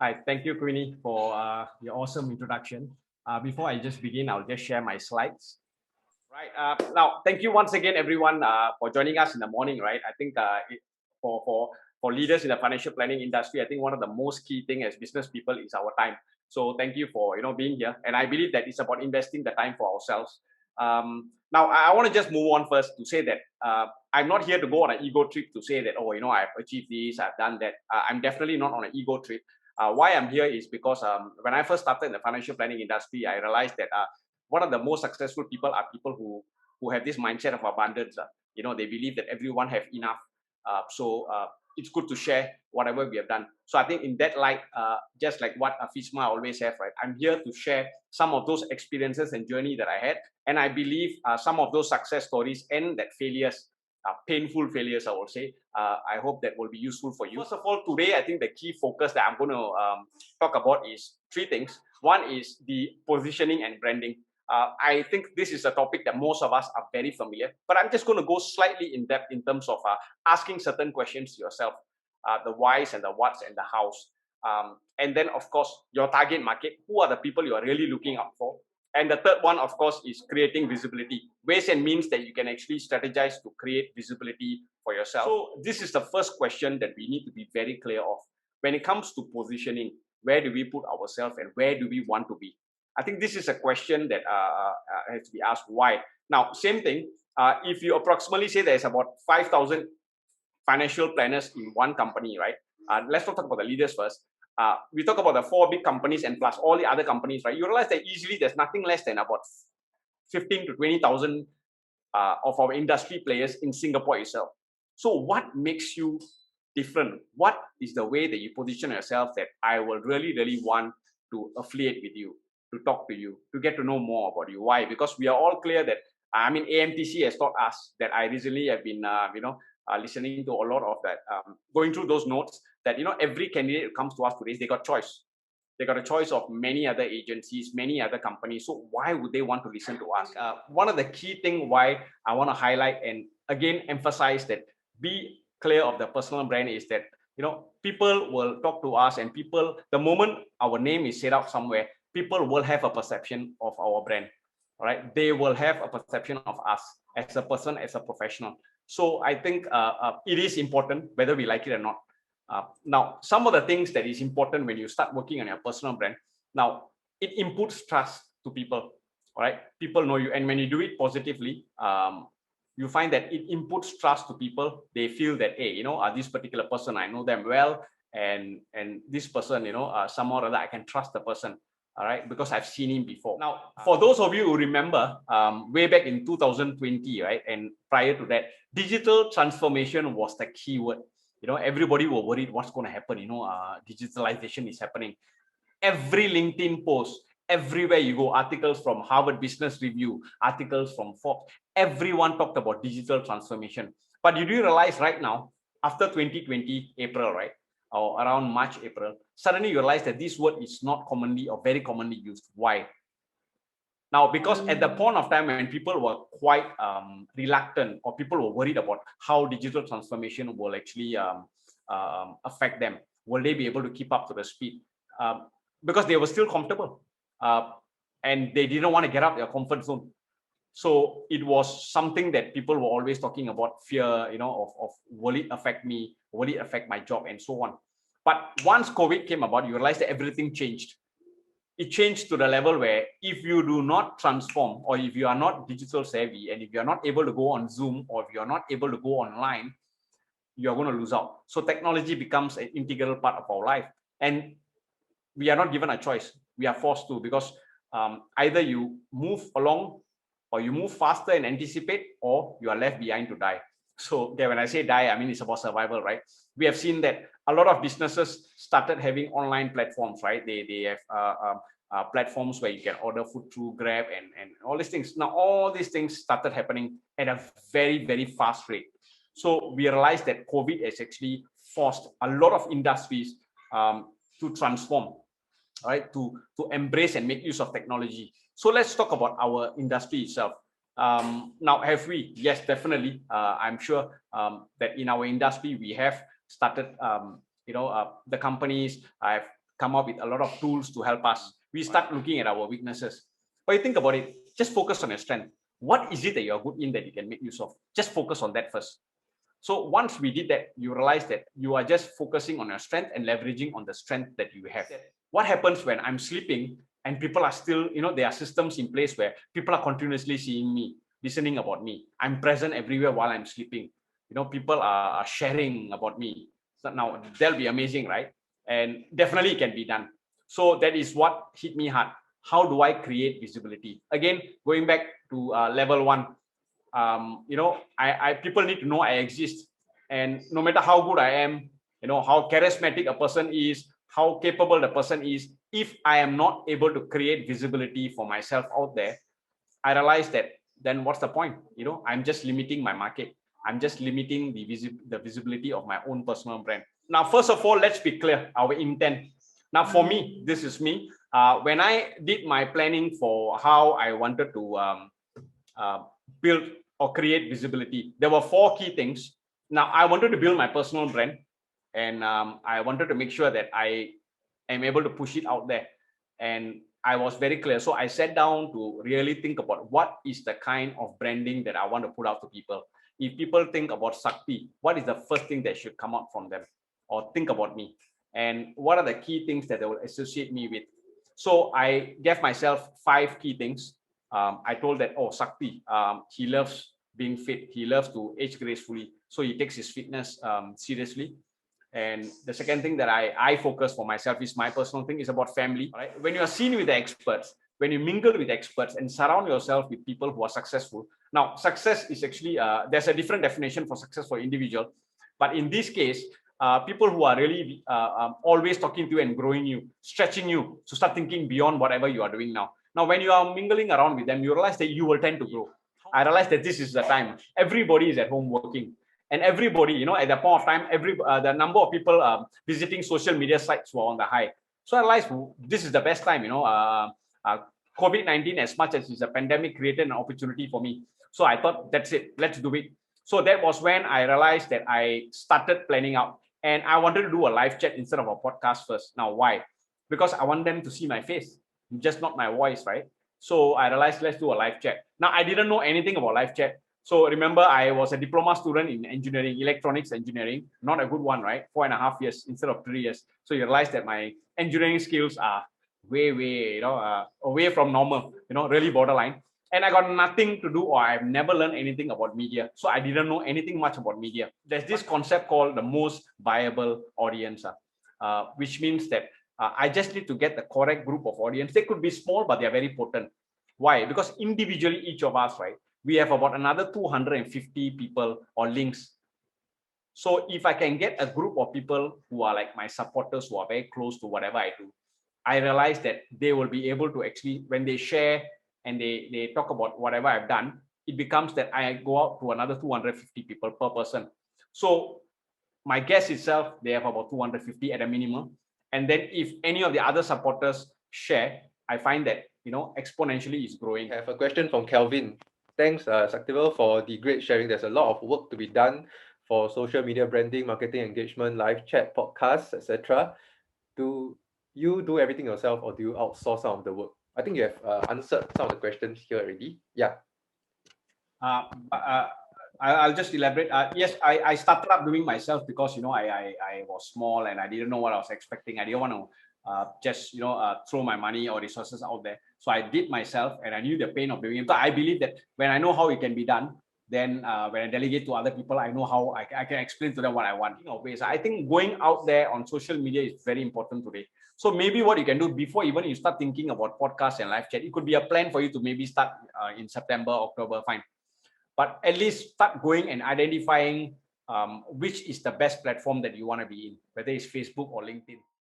Hi, thank you, Queenie, for your awesome introduction. Before I just begin, I'll just share my slides. Right. Now, thank you once again, everyone, for joining us in the morning. Right. I think for leaders in the financial planning industry, I think one of the most key thing as business people is our time. So thank you for being here. And I believe that it's about investing the time for ourselves. Now, I want to just move on first to say that I'm not here to go on an ego trip to say that, oh, I've achieved this, I've done that. I'm definitely not on an ego trip. Why I'm here is because when I first started in the financial planning industry, I realized that one of the most successful people are people who have this mindset of abundance. They believe that everyone have enough. So it's good to share whatever we have done. So I think in that light, just like what FSMA always have, right? I'm here to share some of those experiences and journey that I had. And I believe some of those success stories and that failures, painful failures, I will say, I hope that will be useful for you. First of all, today, I think the key focus that I'm going to talk about is three things. One is the positioning and branding. I think this is a topic that most of us are very familiar, but I'm just going to go slightly in depth in terms of asking certain questions to yourself, the whys and the whats and the hows. And then, of course, your target market, who are the people you are really looking out for? And the third one, of course, is creating visibility, ways and means that you can actually strategize to create visibility for yourself. So this is the first question that we need to be very clear of. When it comes to positioning, where do we put ourselves and where do we want to be? I think this is a question that has to be asked. Why? Now, same thing. If you approximately say there's about 5,000 financial planners in one company, right? Let's not talk about the leaders first. We talk about the 4 big companies and plus all the other companies, right? You realize that easily there's nothing less than about 15 to 20,000 of our industry players in Singapore itself. So what makes you different? What is the way that you position yourself that I will really, really want to affiliate with you, to talk to you, to get to know more about you? Why? Because we are all clear that, AMTC has taught us that I recently have been, listening to a lot of that, going through those notes that, every candidate who comes to us today, they got choice. They got a choice of many other agencies, many other companies. So why would they want to listen to us? One of the key things why I want to highlight and again emphasize that be clear of the personal brand is that, people will talk to us and the moment our name is set out somewhere, people will have a perception of our brand. All right. They will have a perception of us as a person, as a professional. So I think it is important whether we like it or not. Now, some of the things that is important when you start working on your personal brand, now it inputs trust to people. All right. People know you. And when you do it positively, you find that it inputs trust to people. They feel that, hey, this particular person, I know them well. And this person, somehow or other, I can trust the person. All right, because I've seen him before. Now, for those of you who remember, way back in 2020, right, and prior to that, digital transformation was the key word. Everybody were worried what's going to happen. Digitalization is happening. Every LinkedIn post, everywhere you go, articles from Harvard Business Review, articles from Forbes, everyone talked about digital transformation. But you do realize right now, after 2020 April, right, or around March, April, suddenly you realize that this word is not commonly or very commonly used. Why? Now, because at the point of time when people were quite reluctant or people were worried about how digital transformation will actually affect them, will they be able to keep up to the speed? Because they were still comfortable and they didn't want to get out their comfort zone. So it was something that people were always talking about, fear, of will it affect me? Will it affect my job and so on? But once COVID came about, you realize that everything changed. It changed to the level where if you do not transform or if you are not digital savvy and if you're not able to go on Zoom or if you're not able to go online, you're going to lose out. So technology becomes an integral part of our life. And we are not given a choice. We are forced to, because either you move along or you move faster and anticipate, or you are left behind to die. So when I say die, I mean it's about survival, right? We have seen that a lot of businesses started having online platforms, right? They have platforms where you can order food through Grab and all these things. Now, all these things started happening at a very, very fast rate. So we realized that COVID has actually forced a lot of industries to transform, right? To embrace and make use of technology. So let's talk about our industry itself. Now, have we? Yes, definitely. I'm sure that in our industry, we have started, the companies have come up with a lot of tools to help us. We start looking at our weaknesses. But you think about it, just focus on your strength. What is it that you're good in that you can make use of? Just focus on that first. So once we did that, you realize that you are just focusing on your strength and leveraging on the strength that you have. What happens when I'm sleeping and people are still, there are systems in place where people are continuously seeing me, listening about me. I'm present everywhere while I'm sleeping. People are sharing about me. So now that'll be amazing, right? And definitely it can be done. So that is what hit me hard. How do I create visibility? Again, going back to level one, people need to know I exist, and no matter how good I am, how charismatic a person is, how capable the person is, if I am not able to create visibility for myself out there, I realize that then what's the point? I'm just limiting my market. I'm just limiting the visibility of my own personal brand. Now, first of all, let's be clear our intent. Now, for me, this is me. When I did my planning for how I wanted to build or create visibility, there were 4 key things. Now, I wanted to build my personal brand, and I wanted to make sure that I am able to push it out there. And I was very clear. So I sat down to really think about what is the kind of branding that I want to put out to people. If people think about Sakti, what is the first thing that should come out from them or think about me? And what are the key things that they will associate me with? So I gave myself 5 key things. I told that, Sakti, he loves being fit. He loves to age gracefully. So he takes his fitness seriously. And the second thing that I focus for myself is my personal thing is about family. Right? When you are seen with the experts, when you mingle with experts and surround yourself with people who are successful. Now, success is actually, there's a different definition for success for individual. But in this case, people who are really always talking to you and growing you, stretching you to start thinking beyond whatever you are doing now. Now, when you are mingling around with them, you realize that you will tend to grow. I realized that this is the time. Everybody is at home working. And everybody, at that point of time, the number of people visiting social media sites were on the high. So I realized this is the best time, COVID-19, as much as it's a pandemic, created an opportunity for me. So I thought, that's it, let's do it. So that was when I realized that I started planning out. And I wanted to do a live chat instead of a podcast first. Now, why? Because I want them to see my face, just not my voice, right? So I realized, let's do a live chat. Now, I didn't know anything about live chat. So remember, I was a diploma student in engineering, electronics engineering, not a good one, right? 4.5 years instead of 3 years. So you realize that my engineering skills are way, away from normal, really borderline. And I got nothing to do, or I've never learned anything about media. So I didn't know anything much about media. There's this concept called the most viable audience, which means that I just need to get the correct group of audience. They could be small, but they're very potent. Why? Because individually, each of us, right, we have about another 250 people or links. So if I can get a group of people who are like my supporters, who are very close to whatever I do, I realize that they will be able to actually, when they share and they talk about whatever I've done, it becomes that I go out to another 250 people per person. So my guest itself, they have about 250 at a minimum. And then if any of the other supporters share, I find that, exponentially is growing. I have a question from Kelvin. Thanks, Saktivel, for the great sharing. There's a lot of work to be done for social media branding, marketing engagement, live chat, podcasts, etc. Do you do everything yourself, or do you outsource some of the work? I think you have answered some of the questions here already. Yeah. I'll just elaborate. Yes, I started up doing myself because I was small and I didn't know what I was expecting. I didn't want to just throw my money or resources out there. So I did myself, and I knew the pain of doing it. But I believe that when I know how it can be done, then when I delegate to other people, I know how I can explain to them what I want. Ways. I think going out there on social media is very important today. So maybe what you can do before even you start thinking about podcasts and live chat, it could be a plan for you to maybe start in September, October, fine. But at least start going and identifying which is the best platform that you want to be in, whether it's Facebook or LinkedIn.